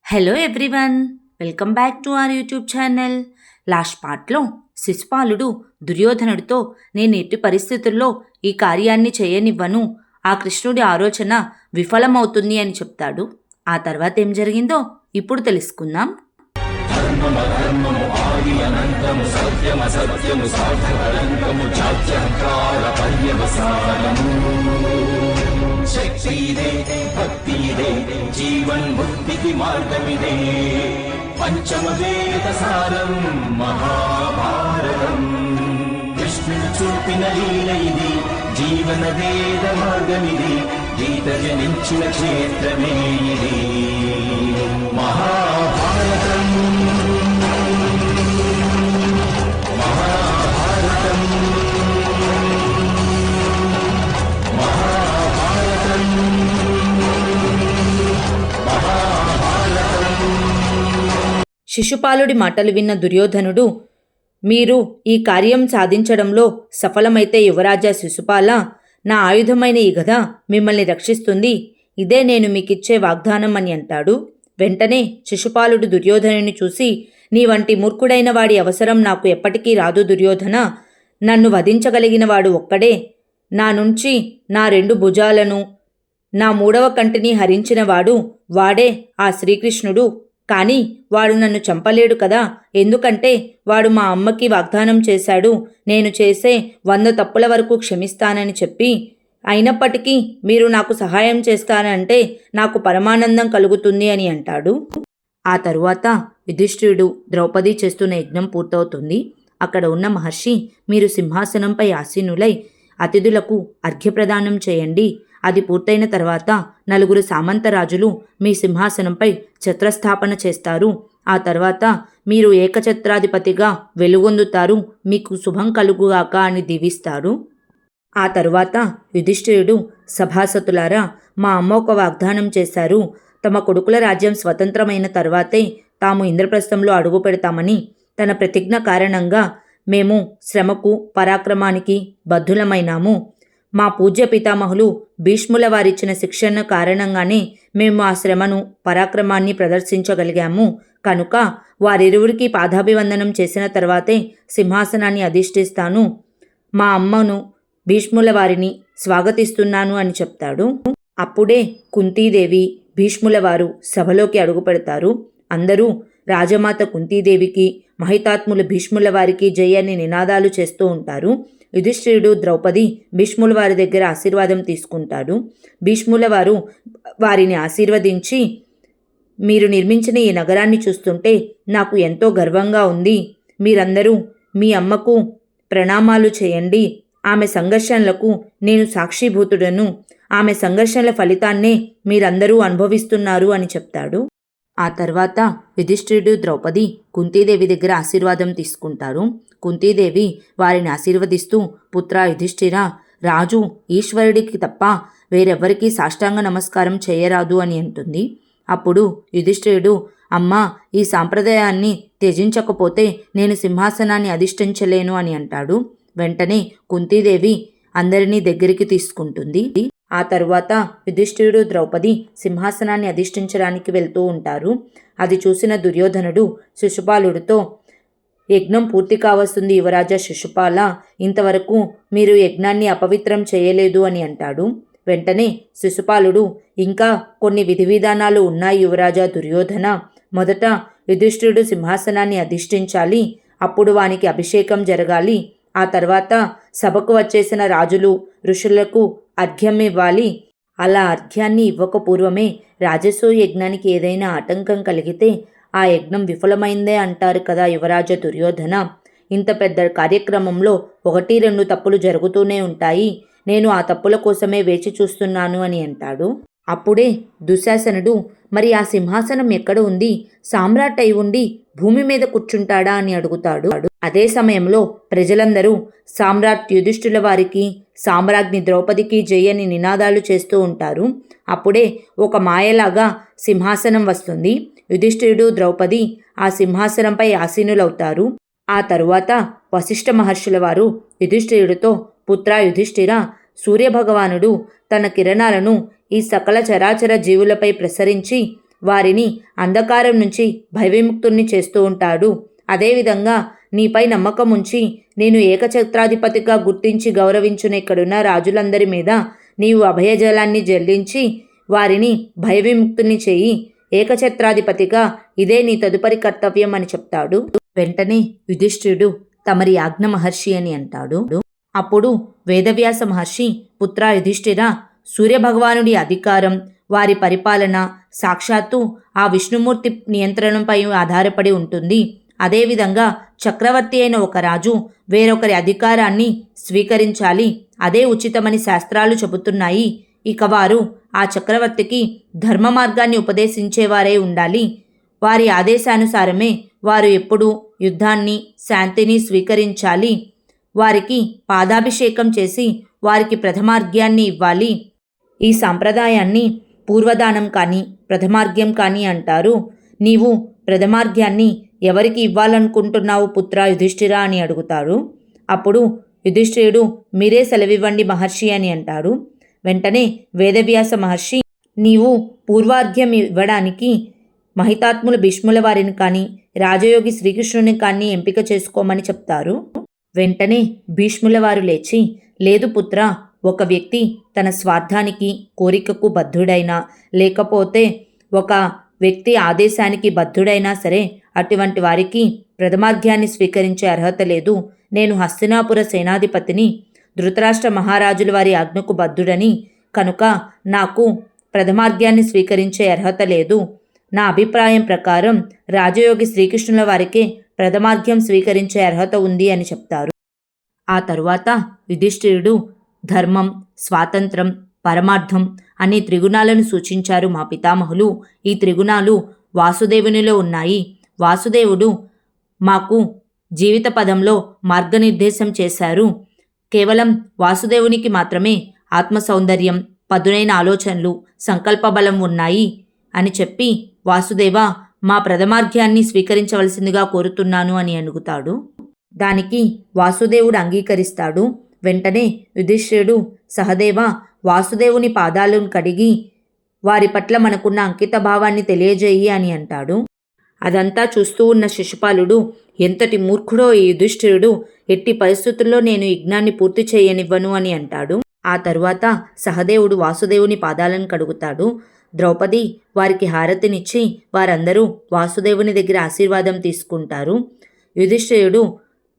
Hello everyone, welcome back to our YouTube channel. Last పార్ట్లో శిశుపాలుడు దుర్యోధనుడితో నేను ఎట్టి పరిస్థితుల్లో ఈ కార్యాన్ని చేయనివ్వను, ఆ కృష్ణుడి ఆలోచన విఫలమవుతుంది అని చెప్తాడు. ఆ తర్వాత ఏం జరిగిందో ఇప్పుడు తెలుసుకుందాం. శక్తి ఇదే, భక్తి ఇదే, జీవన్ ముక్తికి మార్గమిదే. పంచమ వేద సారం మహాభారతం, కృష్ణుడు చూపిన లీల ఇది, జీవన వేద మార్గమిది, గీత జనించిన క్షేత్రమే ఇది మహాభారతం. శిశుపాలుడి మాటలు విన్న దుర్యోధనుడు, మీరు ఈ కార్యం సాధించడంలో సఫలమైతే యువరాజా శిశుపాల, నా ఆయుధమైన ఈ గద మిమ్మల్ని రక్షిస్తుంది, ఇదే నేను మీకిచ్చే వాగ్దానం అని అంటాడు. వెంటనే శిశుపాలుడు దుర్యోధనుని చూసి, నీ వంటి మూర్ఖుడైన వాడి అవసరం నాకు ఎప్పటికీ రాదు దుర్యోధన, నన్ను వధించగలిగిన వాడు ఒక్కడే, నా నుంచి నా 2 భుజాలను, నా 3వ కంటిని హరించినవాడు వాడే ఆ శ్రీకృష్ణుడు. కానీ వాడు నన్ను చంపలేడు కదా, ఎందుకంటే వాడు మా అమ్మకి వాగ్దానం చేశాడు, నేను చేసే 100 తప్పుల వరకు క్షమిస్తానని చెప్పి. అయినప్పటికీ మీరు నాకు సహాయం చేస్తానంటే నాకు పరమానందం కలుగుతుంది అని అంటాడు. ఆ తరువాత యుధిష్ఠిరుడు ద్రౌపది చేస్తున్న యజ్ఞం పూర్తవుతుంది. అక్కడ ఉన్న మహర్షి, మీరు సింహాసనంపై ఆసీనులై అతిథులకు అర్ఘ్యప్రదానం చేయండి. అది పూర్తయిన తర్వాత 4 సామంతరాజులు మీ సింహాసనంపై ఛత్రస్థాపన చేస్తారు. ఆ తర్వాత మీరు ఏకఛత్రాధిపతిగా వెలుగొందుతారు, మీకు శుభం కలుగుగాక అని దీవిస్తాడు. ఆ తరువాత యుధిష్ఠిరుడు, సభాసతులారా, మా అమ్మ ఒక వాగ్దానం చేశారు, తమ కొడుకుల రాజ్యం స్వతంత్రమైన తర్వాతే తాము ఇంద్రప్రస్థంలో అడుగు పెడతామని. తన ప్రతిజ్ఞ కారణంగా మేము శ్రమకు పరాక్రమానికి బద్ధులమైనాము. మా పూజ్య పితామహులు భీష్ముల వారిచ్చిన శిక్షణ కారణంగానే మేము ఆ శ్రమను పరాక్రమాన్ని ప్రదర్శించగలిగాము. కనుక వారిరువురికి పాదాభివందనం చేసిన తర్వాతే సింహాసనాన్ని అధిష్ఠిస్తాను. మా అమ్మను భీష్ముల వారిని స్వాగతిస్తున్నాను అని చెప్తాడు. అప్పుడే కుంతీదేవి, భీష్ముల వారు సభలోకి అడుగు పెడతారు. అందరూ రాజమాత కుంతీదేవికి, మహితాత్ములు భీష్ముల వారికి జయ అని నినాదాలు చేస్తూ ఉంటారు. యుధిష్ఠిరుడు, ద్రౌపది భీష్ముల వారి దగ్గర ఆశీర్వాదం తీసుకుంటాడు. భీష్ముల వారు వారిని ఆశీర్వదించి, మీరు నిర్మించిన ఈ నగరాన్ని చూస్తుంటే నాకు ఎంతో గర్వంగా ఉంది. మీరందరూ మీ అమ్మకు ప్రణామాలు చేయండి. ఆమె సంఘర్షణలకు నేను సాక్షిభూతుడను. ఆమె సంఘర్షణల ఫలితాన్నే మీరందరూ అనుభవిస్తున్నారు అని చెప్తాడు. ఆ తర్వాత యుధిష్ఠిరుడు, ద్రౌపది కుంతీదేవి దగ్గర ఆశీర్వాదం తీసుకుంటారు. కుంతీదేవి వారిని ఆశీర్వదిస్తూ, పుత్ర యుధిష్ఠిర, రాజు ఈశ్వరుడికి తప్ప వేరెవ్వరికీ సాష్టాంగ నమస్కారం చేయరాదు అని అంటుంది. అప్పుడు యుధిష్ఠిరుడు, అమ్మా, ఈ సాంప్రదాయాన్ని త్యజించకపోతే నేను సింహాసనాన్ని అధిష్ఠించలేను అని అంటాడు. వెంటనే కుంతీదేవి అందరినీ దగ్గరికి తీసుకుంటుంది. ఆ తరువాత యుధిష్ఠిరుడు, ద్రౌపది సింహాసనాన్ని అధిష్ఠించడానికి వెళ్తూ ఉంటారు. అది చూసిన దుర్యోధనుడు శిశుపాలుడితో, యజ్ఞం పూర్తి కావస్తుంది యువరాజా శిశుపాల, ఇంతవరకు మీరు యజ్ఞాన్ని అపవిత్రం చేయలేదు అని అంటాడు. వెంటనే శిశుపాలుడు, ఇంకా కొన్ని విధి విధానాలు ఉన్నాయి యువరాజా దుర్యోధన. మొదట యుధిష్ఠిరుడు సింహాసనాన్ని అధిష్ఠించాలి, అప్పుడు వానికి అభిషేకం జరగాలి. ఆ తర్వాత సభకు వచ్చేసిన రాజులు, ఋషులకు అర్ఘ్యం ఇవ్వాలి. అలా అర్ఘ్యాన్ని ఇవ్వకపూర్వమే రాజసూయ యజ్ఞానికి ఏదైనా ఆటంకం కలిగితే ఆ యజ్ఞం విఫలమైందే అంటారు కదా యువరాజ దుర్యోధన. ఇంత పెద్ద కార్యక్రమంలో 1-2 తప్పులు జరుగుతూనే ఉంటాయి. నేను ఆ తప్పుల కోసమే వేచి చూస్తున్నాను అని అంటాడు. అప్పుడే దుశ్శాసనుడు, మరి ఆ సింహాసనం ఎక్కడ ఉంది? సామ్రాట్ అయి ఉండి భూమి మీద కూర్చుంటాడా అని అడుగుతాడు. అదే సమయంలో ప్రజలందరూ సామ్రాట్ యుధిష్ఠిరుల వారికి, సామ్రాజ్ఞి ద్రౌపదికి జయని నినాదాలు చేస్తూ ఉంటారు. అప్పుడే ఒక మాయలాగా సింహాసనం వస్తుంది. యుధిష్ఠిరుడు, ద్రౌపది ఆ సింహాసనంపై ఆసీనులవుతారు. ఆ తరువాత వశిష్ఠ మహర్షుల వారు యుధిష్ఠిరుడితో, పుత్ర యుధిష్ఠిర, సూర్యభగవానుడు తన కిరణాలను ఈ సకల చరాచర జీవులపై ప్రసరించి వారిని అంధకారం నుంచి భయవిముక్తుల్ని చేస్తూ ఉంటాడు. అదేవిధంగా నీపై నమ్మకం ఉంచి నేను ఏకఛత్రాధిపతిగా గుర్తించి గౌరవించున ఇక్కడున్న రాజులందరి మీద నీవు అభయజలాన్ని జల్లించి వారిని భయవిముక్తుల్ని చేయి. ఏకఛత్రాధిపతిగా ఇదే నీ తదుపరి కర్తవ్యం అని చెప్తాడు. వెంటనే యుధిష్ఠిరుడు తమరి ఆజ్ఞ మహర్షి అని అంటాడు. అప్పుడు వేదవ్యాస మహర్షి, పుత్ర యుధిష్ఠిర, సూర్యభగవానుడి అధికారం, వారి పరిపాలన సాక్షాత్తు ఆ విష్ణుమూర్తి నియంత్రణపై ఆధారపడి ఉంటుంది. అదేవిధంగా చక్రవర్తి అయిన ఒక రాజు వేరొకరి అధికారాన్ని స్వీకరించాలి. అదే ఉచితమని శాస్త్రాలు చెబుతున్నాయి. ఇక వారు ఆ చక్రవర్తికి ధర్మ మార్గాన్ని ఉపదేశించేవారే ఉండాలి. వారి ఆదేశానుసారమే వారు ఎప్పుడూ యుద్ధాన్ని, శాంతిని స్వీకరించాలి. వారికి పాదాభిషేకం చేసి వారికి ప్రథమార్ఘ్యాన్ని ఇవ్వాలి. ఈ సాంప్రదాయాన్ని పూర్వదానం కానీ ప్రథమార్ఘ్యం కానీ అంటారు. నీవు ప్రథమార్ఘ్యాన్ని ఎవరికి ఇవ్వాలనుకుంటున్నావు పుత్ర యుధిష్ఠిరా అని అడుగుతాడు. అప్పుడు యుధిష్ఠిరుడు, మీరే సెలవివ్వండి మహర్షి అని అంటాడు. వెంటనే వేదవ్యాస మహర్షి, నీవు పూర్వార్ఘ్యం ఇవ్వడానికి మహితాత్ములు భీష్ముల వారిని కానీ రాజయోగి శ్రీకృష్ణుని కానీ ఎంపిక చేసుకోమని చెప్తారు. వెంటనే భీష్ముల వారు లేచి, లేదు పుత్ర, ఒక వ్యక్తి తన స్వార్థానికి కోరికకు బద్ధుడైనా లేకపోతే ఒక వ్యక్తి ఆదేశానికి బద్ధుడైనా సరే అటువంటి వారికి ప్రథమార్ఘ్యాన్ని స్వీకరించే అర్హత లేదు. నేను హస్తినాపుర సేనాధిపతిని, ధృతరాష్ట్ర మహారాజుల వారి ఆజ్ఞకు బద్ధుడని కనుక నాకు ప్రథమార్ఘ్యాన్ని స్వీకరించే అర్హత లేదు. నా అభిప్రాయం ప్రకారం రాజయోగి శ్రీకృష్ణుల వారికే ప్రథమార్ఘ్యం స్వీకరించే అర్హత ఉంది అని చెప్తారు. ఆ తరువాత యుధిష్ఠిరుడు ధర్మం, స్వాతంత్రం, పరమార్థం అనే త్రిగుణాలను సూచించారు మా పితామహులు. ఈ త్రిగుణాలు వాసుదేవునిలో ఉన్నాయి. వాసుదేవుడు మాకు జీవిత పదంలో మార్గనిర్దేశం చేశారు. కేవలం వాసుదేవునికి మాత్రమే ఆత్మ సౌందర్యం, పదునైన ఆలోచనలు, సంకల్ప బలం ఉన్నాయి అని చెప్పి, వాసుదేవ, మా ప్రథమార్ఘ్యాన్ని స్వీకరించవలసిందిగా కోరుతున్నాను అని అడుగుతాడు. దానికి వాసుదేవుడు అంగీకరిస్తాడు. వెంటనే యుధిష్ఠిరుడు, సహదేవ, వాసుదేవుని పాదాలను కడిగి వారి పట్ల మనకున్న అంకిత భావాన్ని తెలియజేయి అని అంటాడు. అదంతా చూస్తూ ఉన్న శిశుపాలుడు, ఎంతటి మూర్ఖుడో ఈ యుధిష్ఠిరుడు, ఎట్టి పరిస్థితుల్లో నేను యజ్ఞాన్ని పూర్తి చేయనివ్వను అని అంటాడు. ఆ తరువాత సహదేవుడు వాసుదేవుని పాదాలను కడుగుతాడు. ద్రౌపది వారికి హారతినిచ్చి వారందరూ వాసుదేవుని దగ్గర ఆశీర్వాదం తీసుకుంటారు. యుధిష్ఠిరుడు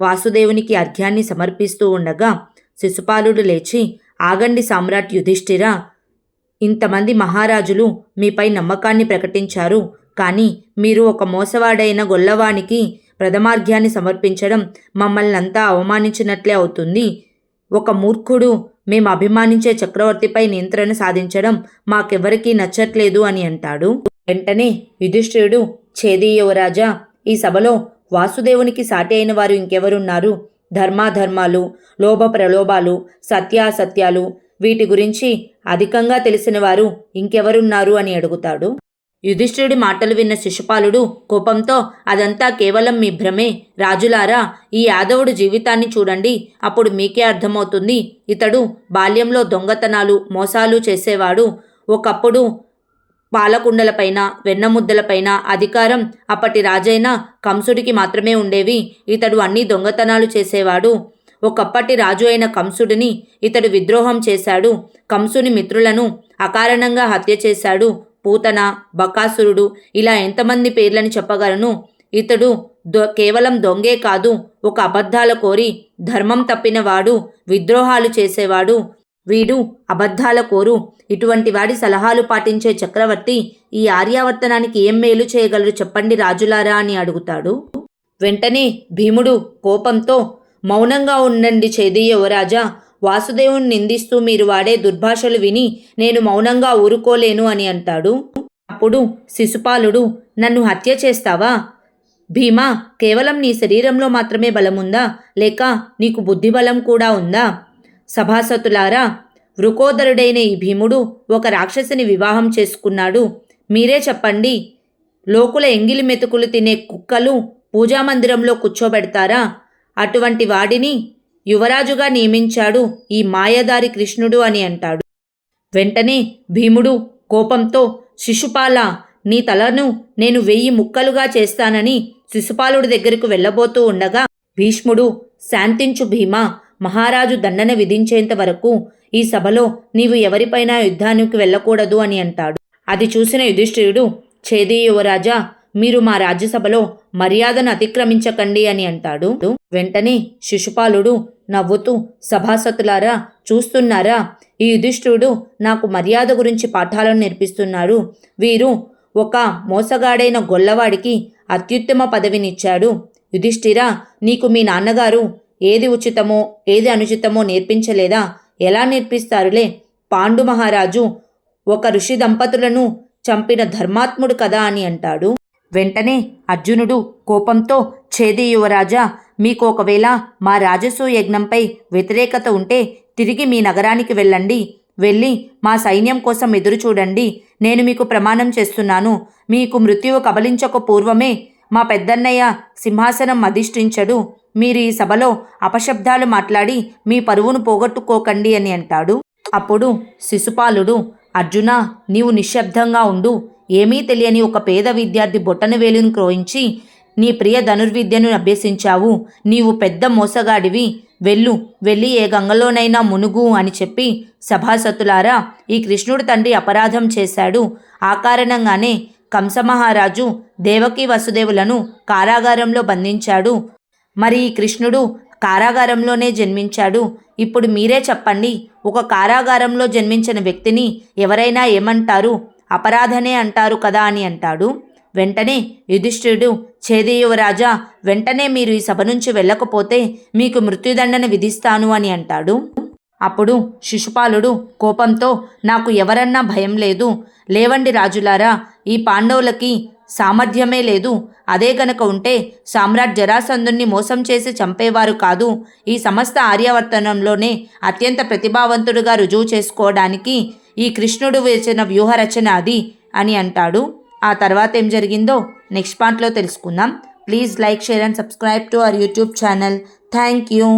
వాసుదేవునికి అర్ఘ్యాన్ని సమర్పిస్తూ ఉండగా శిశుపాలుడు లేచి, ఆగండి సామ్రాట్ యుధిష్ఠిర, ఇంతమంది మహారాజులు మీపై నమ్మకాన్ని ప్రకటించారు. కానీ మీరు ఒక మోసవాడైన గొల్లవానికి ప్రథమార్ఘ్యాన్ని సమర్పించడం మమ్మల్నంతా అవమానించినట్లే అవుతుంది. ఒక మూర్ఖుడు మేము అభిమానించే చక్రవర్తిపై నియంత్రణ సాధించడం మాకెవరికీ నచ్చట్లేదు అని అంటాడు. వెంటనే యుధిష్ఠిరుడు, ఛేదీ యువరాజా, ఈ సభలో వాసుదేవునికి సాటి అయిన వారు ఇంకెవరున్నారు? ధర్మాధర్మాలు, లోభ ప్రలోభాలు, సత్యాసత్యాలు, వీటి గురించి అధికంగా తెలిసిన వారు ఇంకెవరున్నారు అని అడుగుతాడు. యుధిష్ఠిరుడి మాటలు విన్న శిశుపాలుడు కోపంతో, అదంతా కేవలం మీ భ్రమే. రాజులారా, ఈ యాదవుడు జీవితాన్ని చూడండి, అప్పుడు మీకే అర్థమవుతుంది. ఇతడు బాల్యంలో దొంగతనాలు, మోసాలు చేసేవాడు. ఒకప్పుడు పాలకుండలపైన, వెన్నముద్దలపైన అధికారం అప్పటి రాజైన కంసుడికి మాత్రమే ఉండేవి. ఇతడు అన్ని దొంగతనాలు చేసేవాడు. ఒకప్పటి రాజు అయిన కంసుడిని ఇతడు విద్రోహం చేశాడు. కంసుని మిత్రులను అకారణంగా హత్య చేశాడు. పూతన, బకాసురుడు, ఇలా ఎంతమంది పేర్లని చెప్పగలను. ఇతడు కేవలం దొంగే కాదు, ఒక అబద్ధాల కోరి, ధర్మం తప్పినవాడు, విద్రోహాలు చేసేవాడు. వీడు అబద్ధాల కోరు. ఇటువంటి వాడి సలహాలు పాటించే చక్రవర్తి ఈ ఆర్యావర్తనానికి ఏం మేలు చేయగలరు చెప్పండి రాజులారా అని అడుగుతాడు. వెంటనే భీముడు కోపంతో, మౌనంగా ఉండండి ఛేదీ యువరాజా, వాసుదేవుని నిందిస్తూ మీరు వాడే దుర్భాషలు విని నేను మౌనంగా ఊరుకోలేను అని అంటాడు. అప్పుడు శిశుపాలుడు, నన్ను హత్య చేస్తావా? భీమా, కేవలం నీ శరీరంలో మాత్రమే బలముందా, లేక నీకు బుద్ధిబలం కూడా ఉందా? సభాసతులారా, వృకోదరుడైన ఈ భీముడు ఒక రాక్షసిని వివాహం చేసుకున్నాడు. మీరే చెప్పండి, లోకుల ఎంగిలి మెతుకులు తినే కుక్కలు పూజామందిరంలో కూర్చోబెడతారా? అటువంటి వాడిని యువరాజుగా నియమించాడు ఈ మాయదారి కృష్ణుడు అని అంటాడు. వెంటనే భీముడు కోపంతో, శిశుపాల, నీ తలను నేను 1000 ముక్కలుగా చేస్తానని శిశుపాలుడి దగ్గరకు వెళ్ళబోతూ ఉండగా భీష్ముడు, శాంతించు భీమా, మహారాజు దండన విధించేంత వరకు ఈ సభలో నీవు ఎవరిపైనా యుద్ధానికి వెళ్ళకూడదు అని అంటాడు. అది చూసిన యుధిష్ఠిరుడు, ఛేదీ యువరాజా, మీరు మా రాజ్యసభలో మర్యాదను అతిక్రమించకండి అని అంటాడు. వెంటనే శిశుపాలుడు నవ్వుతూ, సభాసతులారా చూస్తున్నారా, ఈ యుధిష్ఠిరుడు నాకు మర్యాద గురించి పాఠాలను నేర్పిస్తున్నారు. వీరు ఒక మోసగాడైన గొల్లవాడికి అత్యుత్తమ పదవినిచ్చాడు. యుధిష్ఠిరా, నీకు మీ నాన్నగారు ఏది ఉచితమో ఏది అనుచితమో నేర్పించలేదా? ఎలా నేర్పిస్తారులే. పాండు మహారాజు ఒక ఋషి దంపతులను చంపిన ధర్మాత్ముడు కదా అని అంటాడు. వెంటనే అర్జునుడు కోపంతో, ఛేదీ యువరాజా, మీకు ఒకవేళ మా రాజసూ యజ్ఞంపై వ్యతిరేకత ఉంటే తిరిగి మీ నగరానికి వెళ్ళండి. వెళ్ళి మా సైన్యం కోసం ఎదురు చూడండి. నేను మీకు ప్రమాణం చేస్తున్నాను, మీకు మృత్యువు కబలించక పూర్వమే మా పెద్దన్నయ్య సింహాసనం అధిష్ఠించడు. మీరు ఈ సభలో అపశబ్దాలు మాట్లాడి మీ పరువును పోగొట్టుకోకండి అని అంటాడు. అప్పుడు శిశుపాలుడు, అర్జునా, నీవు నిశ్శబ్దంగా ఉండు. ఏమీ తెలియని ఒక పేద విద్యార్థి బొట్టనవేలును క్రోయించి నీ ప్రియ ధనుర్విద్యను అభ్యసించావు. నీవు పెద్ద మోసగాడివి. వెళ్ళి ఏ గంగలోనైనా మునుగు అని చెప్పి, సభాసతులారా, ఈ కృష్ణుడు తండ్రి అపరాధం చేశాడు. ఆ కారణంగానే కంసమహారాజు దేవకీ వసుదేవులను కారాగారంలో బంధించాడు. మరి ఈ కృష్ణుడు కారాగారంలోనే జన్మించాడు. ఇప్పుడు మీరే చెప్పండి, ఒక కారాగారంలో జన్మించిన వ్యక్తిని ఎవరైనా ఏమంటారు? అపరాధనే అంటారు కదా అని అంటాడు. వెంటనే యుధిష్ఠిరుడు, ఛేదీ యువరాజా, వెంటనే మీరు ఈ సభ నుంచి వెళ్ళకపోతే మీకు మృత్యుదండన విధిస్తాను అని అంటాడు. అప్పుడు శిశుపాలుడు కోపంతో, నాకు ఎవరన్నా భయం లేదు. లేవండి రాజులారా, ఈ పాండవులకి సామర్థ్యమే లేదు. అదే గనక ఉంటే సామ్రాట్ జరాసంధుణ్ణి మోసం చేసి చంపేవారు కాదు. ఈ సమస్త ఆర్యావర్తనంలోనే అత్యంత ప్రతిభావంతుడిగా రుజువు చేసుకోవడానికి ఈ కృష్ణుడు వేసిన వ్యూహరచన అది అని అంటాడు. ఆ తర్వాత ఏం జరిగిందో నెక్స్ట్ పార్ట్లో తెలుసుకుందాం. Please like, share and subscribe to our YouTube channel. Thank you.